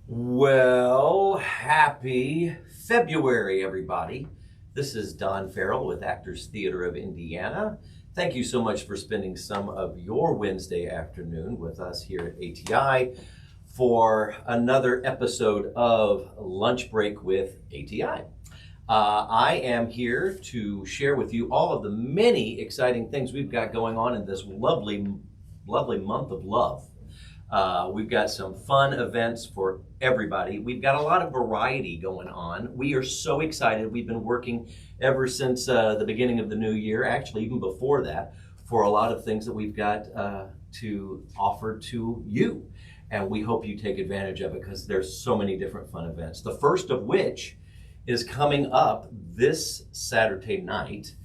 Well, happy February, everybody. This is Don Farrell with Actors Theater of Indiana. Thank you so much for spending some of your Wednesday afternoon with us here at ATI for another episode of Lunch Break with ATI. I am here to share with you all of the many exciting things we've got going on in this lovely month of love. We've got some fun events for everybody. We've got a lot of variety going on. We are so excited. We've been working ever since the beginning of the new year, actually even before that, for a lot of things that we've got to offer to you. And we hope you take advantage of it because there's so many different fun events. The first of which is coming up this Saturday night,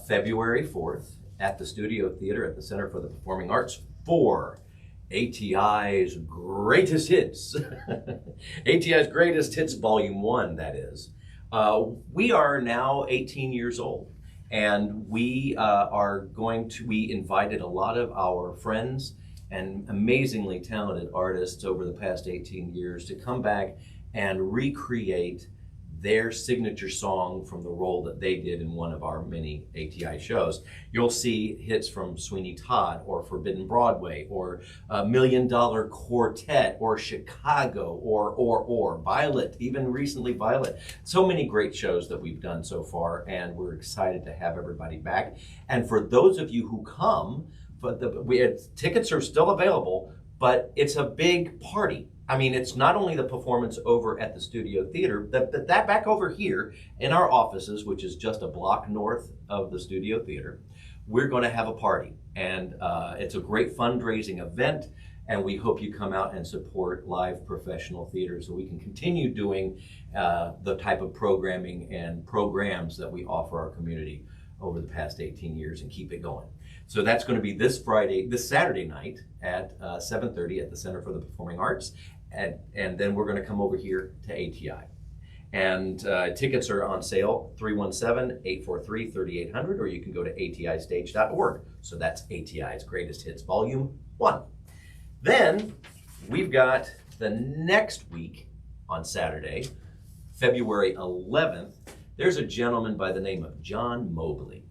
February 4th, at the Studio Theater at the Center for the Performing Arts for ATI's Greatest Hits. ATI's Greatest Hits Volume 1, that is. We are now 18 years old, and we invited a lot of our friends and amazingly talented artists over the past 18 years to come back and recreate their signature song from the role that they did in one of our many ATI shows. You'll see hits from Sweeney Todd or Forbidden Broadway or Million Dollar Quartet or Chicago or Violet, even recently Violet. So many great shows that we've done so far, and we're excited to have everybody back. And for those of you who come, tickets are still available, but it's a big party. I mean, it's not only the performance over at the Studio Theater, that back over here in our offices, which is just a block north of the Studio Theater, we're going to have a party. And it's a great fundraising event, and we hope you come out and support live professional theater so we can continue doing the type of programming and programs that we offer our community over the past 18 years and keep it going. So that's going to be this Saturday night at 7:30 at the Center for the Performing Arts. And then we're going to come over here to ATI. And tickets are on sale, 317-843-3800, or you can go to atistage.org. So that's ATI's Greatest Hits Volume 1. Then we've got the next week on Saturday, February 11th, there's a gentleman by the name of John Mobley.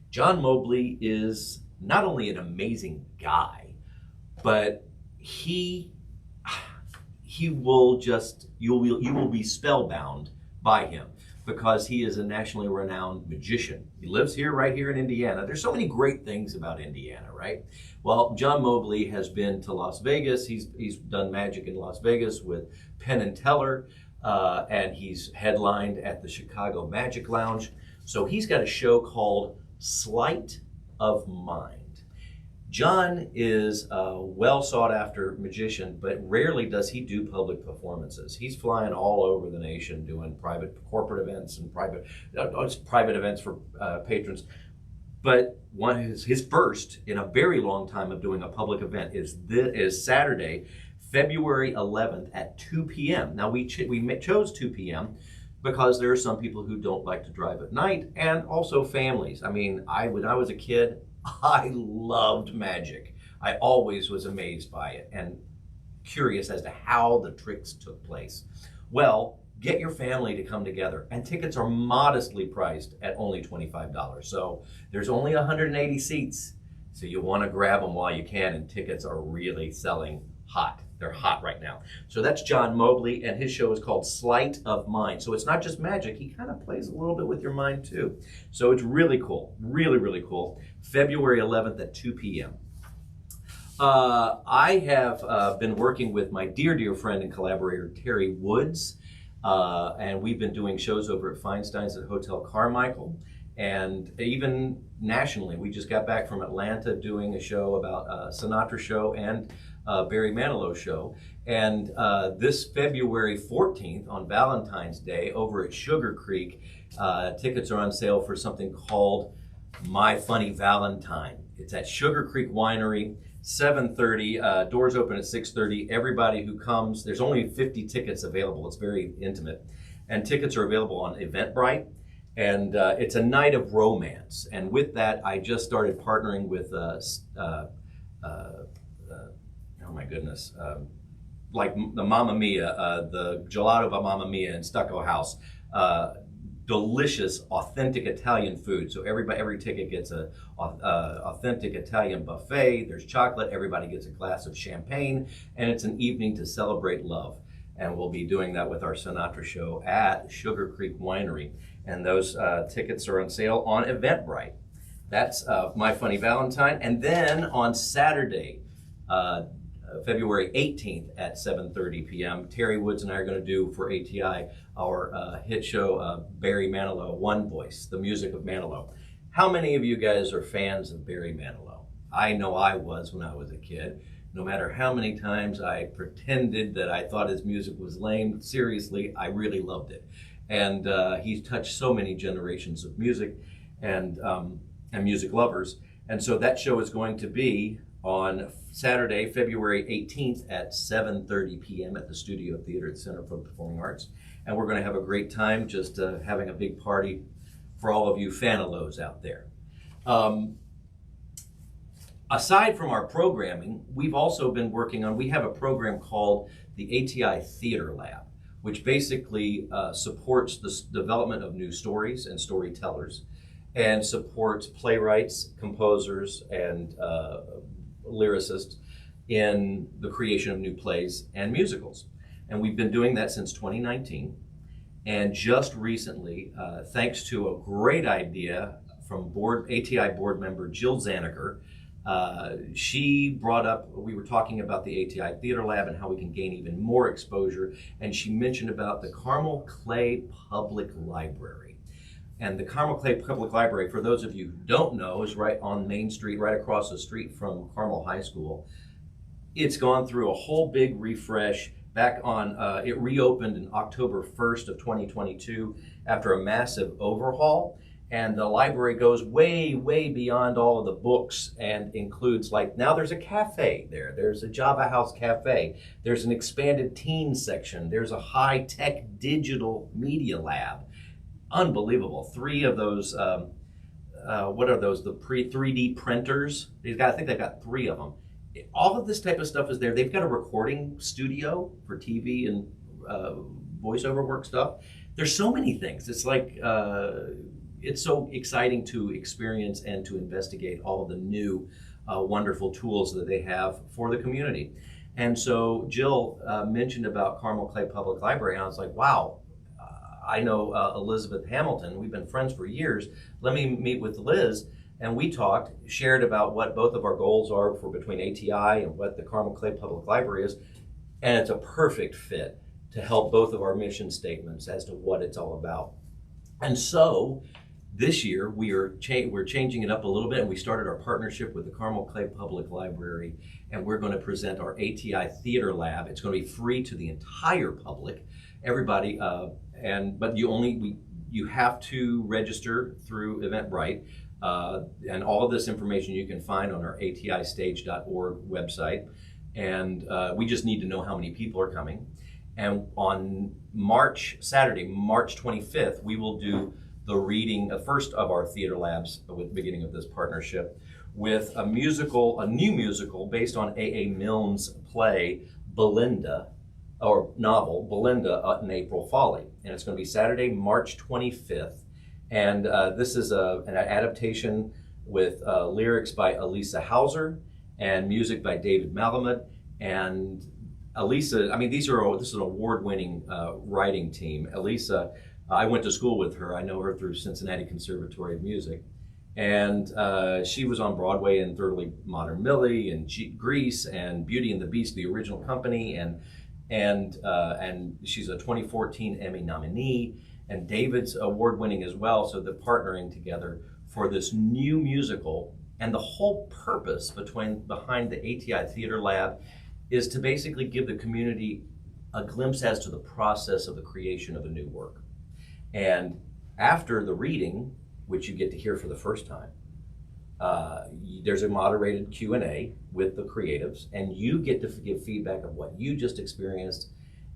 John Mobley is not only an amazing guy, but you will be spellbound by him because he is a nationally renowned magician. He lives right here in Indiana. There's so many great things about Indiana, right? Well, John Mobley has been to Las Vegas. He's done magic in Las Vegas with Penn and Teller, and he's headlined at the Chicago Magic Lounge. So he's got a show called Sleight of Mind. John is a well sought after magician, but rarely does he do public performances. He's flying all over the nation doing private corporate events and private events for patrons. But his first in a very long time of doing a public event is Saturday, February 11th at 2 p.m. Now we chose 2 p.m. because there are some people who don't like to drive at night, and also families. I mean, when I was a kid, I loved magic. I always was amazed by it and curious as to how the tricks took place. Well, get your family to come together, and tickets are modestly priced at only $25. So there's only 180 seats, so you want to grab them while you can, and tickets are really selling hot. They're hot right now. So that's John Mobley, and his show is called Sleight of Mind. So it's not just magic. He kind of plays a little bit with your mind too. So it's really cool. Really, really cool. February 11th at 2 p.m. I have been working with my dear friend and collaborator, Terry Woods, and we've been doing shows over at Feinstein's at Hotel Carmichael, and even nationally. We just got back from Atlanta doing a show about Sinatra show and Barry Manilow show. And this February 14th on Valentine's Day over at Sugar Creek, tickets are on sale for something called My Funny Valentine. It's at Sugar Creek Winery, 7:30, doors open at 6:30. Everybody who comes, there's only 50 tickets available. It's very intimate. And tickets are available on Eventbrite. And it's a night of romance. And with that, I just started partnering with, oh my goodness, like the Mamma Mia, the gelato by Mamma Mia in Stucco House. Delicious, authentic Italian food. So every ticket gets a authentic Italian buffet. There's chocolate. Everybody gets a glass of champagne, and it's an evening to celebrate love. And we'll be doing that with our Sinatra show at Sugar Creek Winery. And those tickets are on sale on Eventbrite. That's My Funny Valentine. And then on Saturday, February 18th at 7:30 p.m., Terry Woods and I are going to do for ATI our hit show, Barry Manilow, One Voice, the music of Manilow. How many of you guys are fans of Barry Manilow? I know I was when I was a kid. No matter how many times I pretended that I thought his music was lame, seriously, I really loved it. And he's touched so many generations of music and music lovers. And so that show is going to be on Saturday, February 18th at 7:30 p.m. at the Studio Theater at the Center for the Performing Arts. And we're going to have a great time just having a big party for all of you fanalos out there. Aside from our programming, we've also been working on, we have a program called the ATI Theater Lab, which basically supports the development of new stories and storytellers, and supports playwrights, composers, and lyricists in the creation of new plays and musicals. And we've been doing that since 2019. And just recently, thanks to a great idea from ATI board member Jill Zaniger, she brought up, we were talking about the ATI Theater Lab and how we can gain even more exposure. And she mentioned about the Carmel Clay Public Library. And the Carmel Clay Public Library, for those of you who don't know, is right on Main Street, right across the street from Carmel High School. It's gone through a whole big refresh. Back on, it reopened in October 1st of 2022 after a massive overhaul. And the library goes way, way beyond all of the books and includes, like, now there's a cafe there. There's a Java House cafe. There's an expanded teen section. There's a high-tech digital media lab. Unbelievable. 3 of those, what are those, the 3D printers? I think they've got 3 of them. All of this type of stuff is there. They've got a recording studio for TV and voiceover work stuff. There's so many things. It's like, it's so exciting to experience and to investigate all of the new wonderful tools that they have for the community. And so Jill mentioned about Carmel Clay Public Library, and I was like, wow, I know Elizabeth Hamilton. We've been friends for years. Let me meet with Liz. And we talked, shared about what both of our goals are for between ATI and what the Carmel Clay Public Library is. And it's a perfect fit to help both of our mission statements as to what it's all about. And so this year we're changing it up a little bit, and we started our partnership with the Carmel Clay Public Library, and we're going to present our ATI Theater Lab. It's going to be free to the entire public, everybody, but you have to register through Eventbrite. And all of this information you can find on our atistage.org website. And we just need to know how many people are coming. And on Saturday, March 25th, we will do the reading, first of our theater labs with the beginning of this partnership, with a new musical based on A.A. Milne's play, Belinda, or novel, Belinda in April Folly. And it's going to be Saturday, March 25th. And this is an adaptation with lyrics by Elisa Hauser and music by David Malamud. And Elisa, I mean, this is an award-winning writing team. Elisa, I went to school with her. I know her through Cincinnati Conservatory of Music. And she was on Broadway in Thoroughly Modern Millie and Grease and Beauty and the Beast, the original company. And she's a 2014 Emmy nominee. And David's award-winning as well, so they're partnering together for this new musical. And the whole purpose behind the ATI Theater Lab is to basically give the community a glimpse as to the process of the creation of a new work. And after the reading, which you get to hear for the first time, there's a moderated Q&A with the creatives, and you get to give feedback of what you just experienced.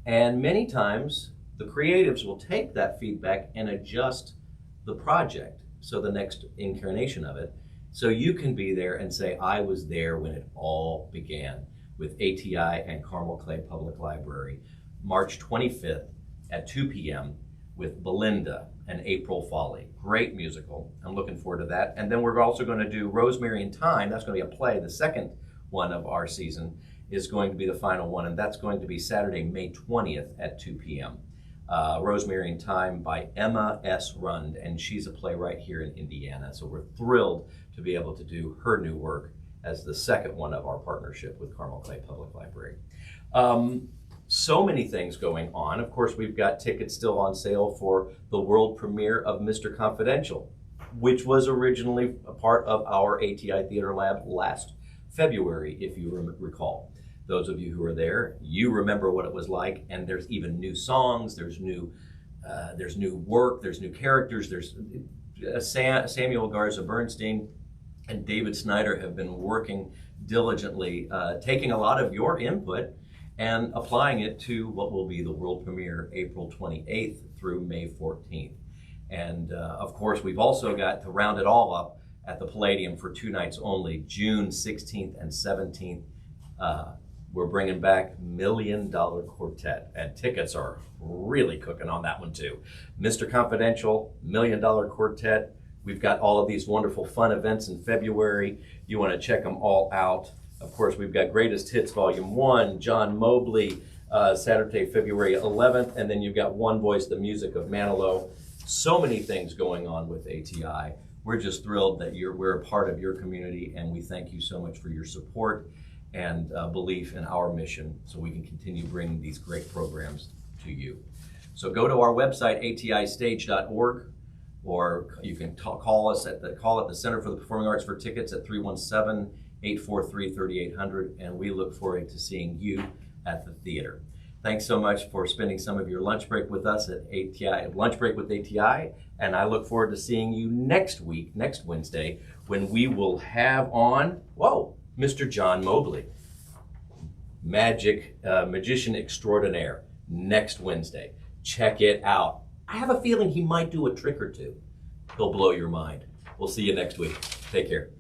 And many times, the creatives will take that feedback and adjust the project, so the next incarnation of it, so you can be there and say, I was there when it all began. with ATI and Carmel Clay Public Library, March 25th at 2 p.m. with Belinda and April Folly. Great musical. I'm looking forward to that. And then we're also going to do Rosemary in Time. That's going to be a play. The second one of our season is going to be the final one, and that's going to be Saturday, May 20th at 2 p.m. Rosemary in Time by Emma S. Rund, and she's a playwright here in Indiana. So we're thrilled to be able to do her new work as the second one of our partnership with Carmel Clay Public Library. So many things going on. Of course, we've got tickets still on sale for the world premiere of Mr. Confidential, which was originally a part of our ATI Theater Lab last February, if you recall. Those of you who are there, you remember what it was like, and there's even new songs, there's new work, there's new characters, there's Samuel Garza Bernstein and David Snyder have been working diligently, taking a lot of your input and applying it to what will be the world premiere April 28th through May 14th. And of course, we've also got to round it all up at the Palladium for 2 nights only, June 16th and 17th. We're bringing back $1 Million Quartet, and tickets are really cooking on that one too. Mr. Confidential, $1 Million Quartet. We've got all of these wonderful fun events in February. You want to check them all out. Of course, we've got Greatest Hits Volume 1, John Mobley, Saturday, February 11th, and then you've got One Voice, the music of Manilow. So many things going on with ATI. We're just thrilled that we're a part of your community, and we thank you so much for your support and belief in our mission so we can continue bringing these great programs to you. So go to our website, atistage.org, or you can call us at the Center for the Performing Arts for tickets at 317-843-3800, and we look forward to seeing you at the theater. Thanks so much for spending some of your lunch break with us at ATI, Lunch Break with ATI, and I look forward to seeing you next week, next Wednesday, when we will have on, Mr. John Mobley, magician extraordinaire, next Wednesday. Check it out. I have a feeling he might do a trick or two. He'll blow your mind. We'll see you next week. Take care.